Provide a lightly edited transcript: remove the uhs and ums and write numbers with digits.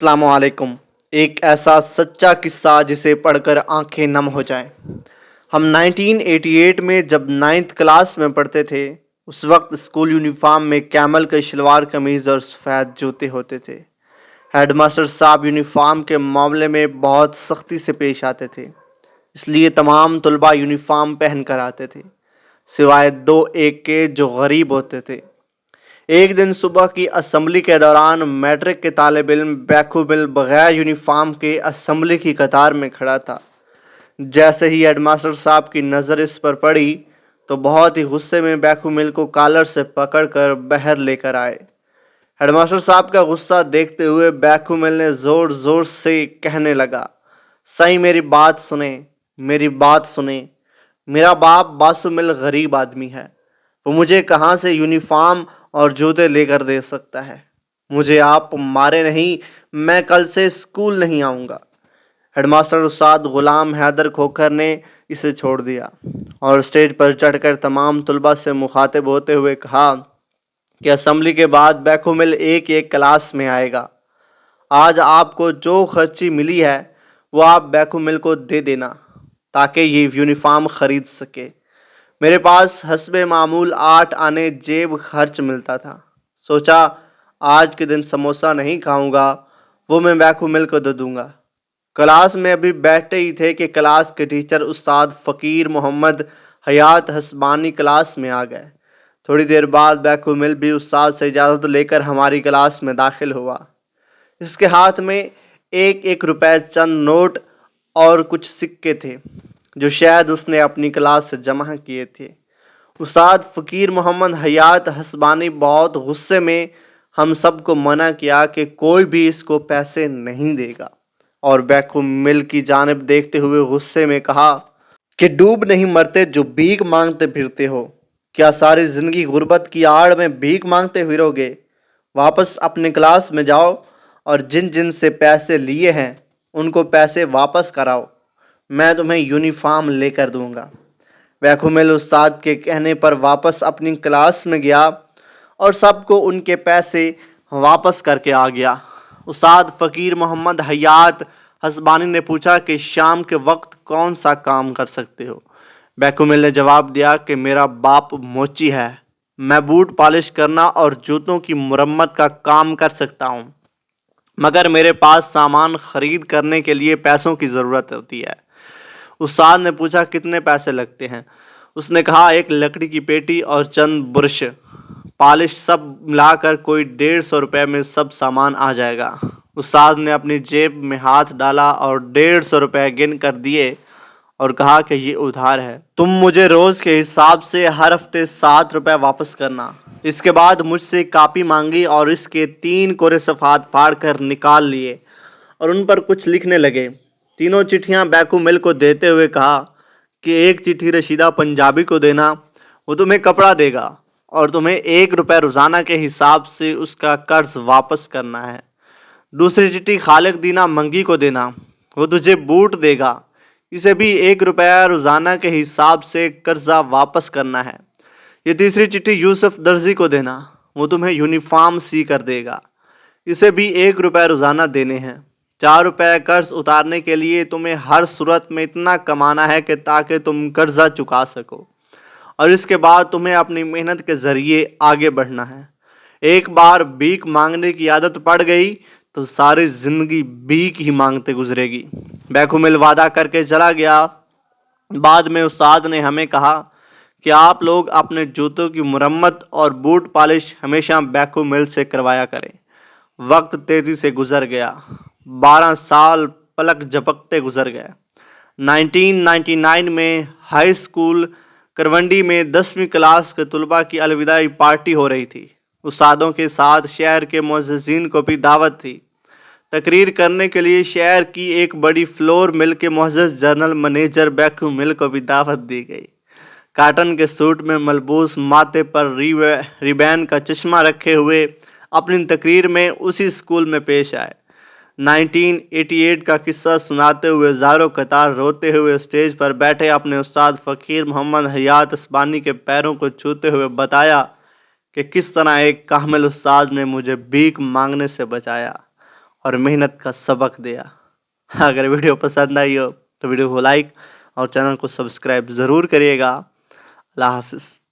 السلام علیکم۔ ایک ایسا سچا قصہ جسے پڑھ کر آنکھیں نم ہو جائیں۔ ہم 1988 میں جب 9th کلاس میں پڑھتے تھے، اس وقت اسکول یونیفارم میں کیمل کے شلوار قمیض اور سفید جوتے ہوتے تھے۔ ہیڈ ماسٹر صاحب یونیفارم کے معاملے میں بہت سختی سے پیش آتے تھے، اس لیے تمام طلباء یونیفارم پہن کر آتے تھے، سوائے 2-1 کے جو غریب ہوتے تھے۔ ایک دن صبح کی اسمبلی کے دوران میٹرک کے طالب علم بیکھو مل بغیر یونیفارم کے اسمبلی کی قطار میں کھڑا تھا۔ جیسے ہی ہیڈ ماسٹر صاحب کی نظر اس پر پڑی تو بہت ہی غصے میں بیکھو مل کو کالر سے پکڑ کر باہر لے کر آئے۔ ہیڈ ماسٹر صاحب کا غصہ دیکھتے ہوئے بیکھو مل نے زور زور سے کہنے لگا، "سائیں میری بات سنیں، میری بات سنیں۔ میرا باپ باسو مل غریب آدمی ہے، وہ مجھے کہاں سے یونیفارم اور جوتے لے کر دے سکتا ہے؟ مجھے آپ مارے نہیں، میں کل سے اسکول نہیں آؤں گا۔" ہیڈ ماسٹر استاد غلام حیدر کھوکھر نے اسے چھوڑ دیا اور اسٹیج پر چڑھ کر تمام طلباء سے مخاطب ہوتے ہوئے کہا کہ اسمبلی کے بعد بیکھو مل ایک کلاس میں آئے گا۔ آج آپ کو جو خرچی ملی ہے وہ آپ بیکھو مل کو دے دینا تاکہ یہ یونیفارم خرید سکے۔ میرے پاس حسب معمول 8 آنے جیب خرچ ملتا تھا، سوچا آج کے دن سموسہ نہیں کھاؤں گا، وہ میں بیکھو مل کو دے دوں گا۔ کلاس میں ابھی بیٹھے ہی تھے کہ کلاس کے ٹیچر استاد فقیر محمد حیات حسبانی کلاس میں آ گئے۔ تھوڑی دیر بعد بیکھو مل بھی استاد سے اجازت لے کر ہماری کلاس میں داخل ہوا۔ اس کے ہاتھ میں 1 روپے چند نوٹ اور کچھ سکے تھے جو شاید اس نے اپنی کلاس سے جمع کیے تھے۔ استاد فقیر محمد حیات حسبانی بہت غصے میں ہم سب کو منع کیا کہ کوئی بھی اس کو پیسے نہیں دے گا، اور بیکھو مل کی جانب دیکھتے ہوئے غصے میں کہا کہ ڈوب نہیں مرتے جو بھیک مانگتے پھرتے ہو، کیا ساری زندگی غربت کی آڑ میں بھیک مانگتے پھرو گے؟ واپس اپنے کلاس میں جاؤ اور جن جن سے پیسے لیے ہیں ان کو پیسے واپس کراؤ، میں تمہیں یونیفارم لے کر دوں گا۔ بیکھو مل استاد کے کہنے پر واپس اپنی کلاس میں گیا اور سب کو ان کے پیسے واپس کر کے آ گیا۔ استاد فقیر محمد حیات حسبانی نے پوچھا کہ شام کے وقت کون سا کام کر سکتے ہو؟ بیکھو مل نے جواب دیا کہ میرا باپ موچی ہے، میں بوٹ پالش کرنا اور جوتوں کی مرمت کا کام کر سکتا ہوں، مگر میرے پاس سامان خرید کرنے کے لیے پیسوں کی ضرورت ہوتی ہے۔ استاد نے پوچھا کتنے پیسے لگتے ہیں؟ اس نے کہا 1 لکڑی کی پیٹی اور چند برش پالش سب ملا کر کوئی 150 روپے میں سب سامان آ جائے گا۔ استاد نے اپنی جیب میں ہاتھ ڈالا اور 150 روپے گن کر دیے اور کہا کہ یہ ادھار ہے، تم مجھے روز کے حساب سے ہر ہفتے 7 روپے واپس کرنا۔ اس کے بعد مجھ سے کاپی مانگی اور اس کے 3 کورے صفحات پھاڑ کر نکال لیے اور ان پر کچھ لکھنے لگے۔ تینوں چٹھیاں بیکھو مل کو دیتے ہوئے کہا کہ 1 چٹھی رشیدہ پنجابی کو دینا، وہ تمہیں کپڑا دے گا اور تمہیں 1 روپے روزانہ کے حساب سے اس کا قرض واپس کرنا ہے۔ دوسری چٹھی خالق دینا منگی کو دینا، وہ تجھے بوٹ دے گا، اسے بھی 1 روپے روزانہ کے حساب سے قرضہ واپس کرنا ہے۔ یہ تیسری چٹھی یوسف درزی کو دینا، وہ تمہیں یونیفارم سی کر دے گا، اسے بھی 1 روپے روزانہ دینے ہیں۔ 4 روپے قرض اتارنے کے لیے تمہیں ہر صورت میں اتنا کمانا ہے کہ تاکہ تم قرضہ چکا سکو، اور اس کے بعد تمہیں اپنی محنت کے ذریعے آگے بڑھنا ہے۔ ایک بار بھیک مانگنے کی عادت پڑ گئی تو ساری زندگی بھیک ہی مانگتے گزرے گی۔ بیکھو مل وعدہ کر کے چلا گیا۔ بعد میں استاد نے ہمیں کہا کہ آپ لوگ اپنے جوتوں کی مرمت اور بوٹ پالش ہمیشہ بیکھو مل سے کروایا کریں۔ وقت تیزی سے گزر گیا، 12 سال پلک جھپکتے گزر گئے۔ 1999 میں ہائی اسکول کرونڈی میں 10ویں کلاس کے طلباء کی الوداعی پارٹی ہو رہی تھی۔ استادوں کے ساتھ شہر کے معززین کو بھی دعوت تھی۔ تقریر کرنے کے لیے شہر کی ایک بڑی فلور مل کے معزز جنرل منیجر بیکھو مل کو بھی دعوت دی گئی۔ کاٹن کے سوٹ میں ملبوس، ماتھے پر ریبین کا چشمہ رکھے ہوئے اپنی تقریر میں اسی اسکول میں پیش آئے۔ 1988 کا قصہ سناتے ہوئے زاروں قطار روتے ہوئے اسٹیج پر بیٹھے اپنے استاد فقیر محمد حیات حسبانی کے پیروں کو چھوتے ہوئے بتایا کہ کس طرح ایک کامل استاد نے مجھے بھیک مانگنے سے بچایا اور محنت کا سبق دیا۔ اگر ویڈیو پسند آئی ہو تو ویڈیو کو لائک اور چینل کو سبسکرائب ضرور کریے گا۔ اللہ حافظ۔